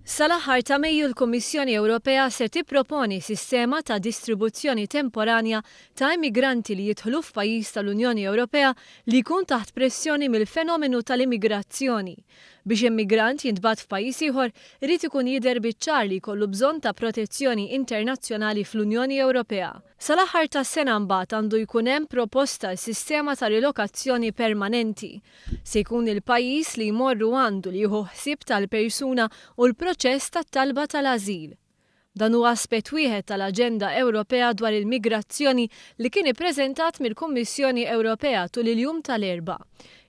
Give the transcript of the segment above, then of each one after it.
Sal-aħħar ta' Mejju l-Kummissjoni Ewropea se tipproponi sistema ta' distribuzzjoni temporanja ta' immigranti li jidħlu f'pajjiż tal-Unjoni Ewropea li jkun taħt pressjoni mill-fenomenu tal-immigrazzjoni. Biex immigrant jintbagħat f'pajjiż ieħor irid ikun jidher biċ-ċar li jkollu bżonn ta' protezzjoni internazzjonali fl-Unjoni Ewropea. Sal-aħħar tas-sena mbagħad għandu jkun hemm proposta s-sistema ta' rilokazzjoni permanenti. Se jkun il-pajjiż li jmorru għandu li jieħu ħsieb tal-persuna u l-proċess tat-talba tal-ażil. Dan huwa aspett wieħed tal-Aġenda Ewropea dwar il-migrazzjoni li kien ippreżentat mill-Kummissjoni Ewropea tul il-jum tal-Erbgħa.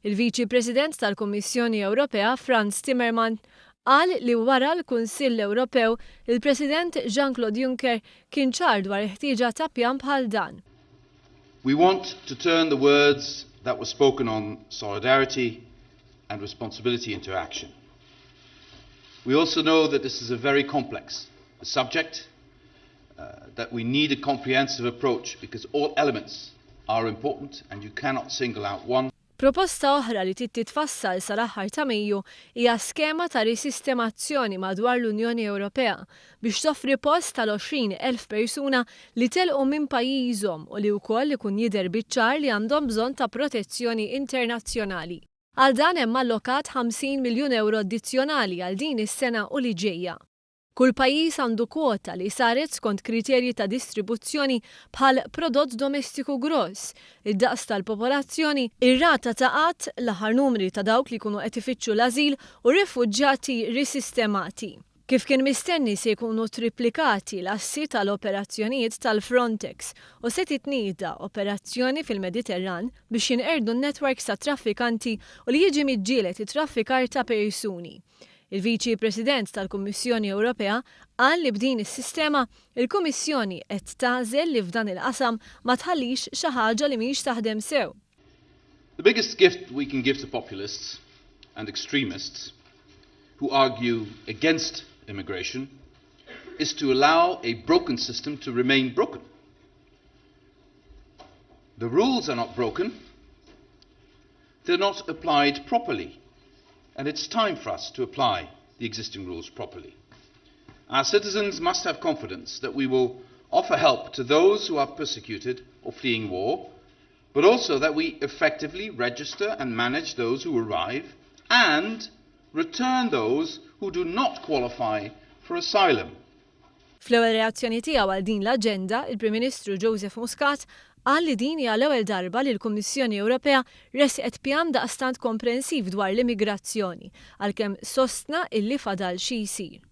Il-Viċi President tal-Kummissjoni Ewropea, Frans Timmermans, qal li wara l-Kunsill Ewropew il-President Jean-Claude Juncker kien ċar dwar il-ħtieġa ta' pjan bħal dan. We want to turn the words that were spoken on solidarity and responsibility into action. We also know that this is a very complex subject, that we need a comprehensive approach because all elements are important and you cannot single out one. Proposta oħra li titfassal sal-aħħar ta' Mejju hija skema ta' risistemazzjoni madwar l-Unjoni Ewropea biex toffri post tal-20,000 persuna li telqu minn pajjiżhom u li wkoll ikun jidher biċ-ċar li għandhom bżonn ta' protezzjoni internazzjonali. Għal dan hemm allokat 50 miljun euro addizzjonali għal din is-sena u li ġejja. Kull pajjiż għandu kwota li saret skont kriterji ta' distribuzzjoni bħal prodott domestiku gross, id-daqs tal-popolazzjoni, ir-rata ta' qatt, l-aħħar numri ta' dawk li jkunu qed ifittxu l-ażil u rifuġġjati risistemati. Kif kien mistenni se jkunu triplikati l-assi tal-operazzjonijiet tal-Frontex u se titnieda operazzjoni fil-Mediterran biex jinqerdu n-netwerks ta' traffikanti u li jiġi miġġieled it-traffikar ta' persuni. Il-Viċi President tal-Kummissjoni Ewropea qal li b'din is-sistema il-Kummissjoni qed tagħżel li f'dan il-qasam ma tħallix xi ħaġa li mhix taħdem sew. The biggest gift we can give to populists and extremists who argue against immigration is to allow a broken system to remain broken. The rules are not broken, they're not applied properly. And it's time for us to apply the existing rules properly. Our citizens must have confidence that we will offer help to those who are persecuted or fleeing war, but also that we effectively register and manage those who arrive and return those who do not qualify for asylum. Fl-ewwel reazzjoni tiegħu għal din l-aġenda, il-Prim Ministru Joseph Muscat qal li din hija l-ewwel darba li l-Kummissjoni Ewropea resqet pjan daqstant komprensiv dwar l-immigrazzjoni, għalkemm sostna illi fadal xi jsir.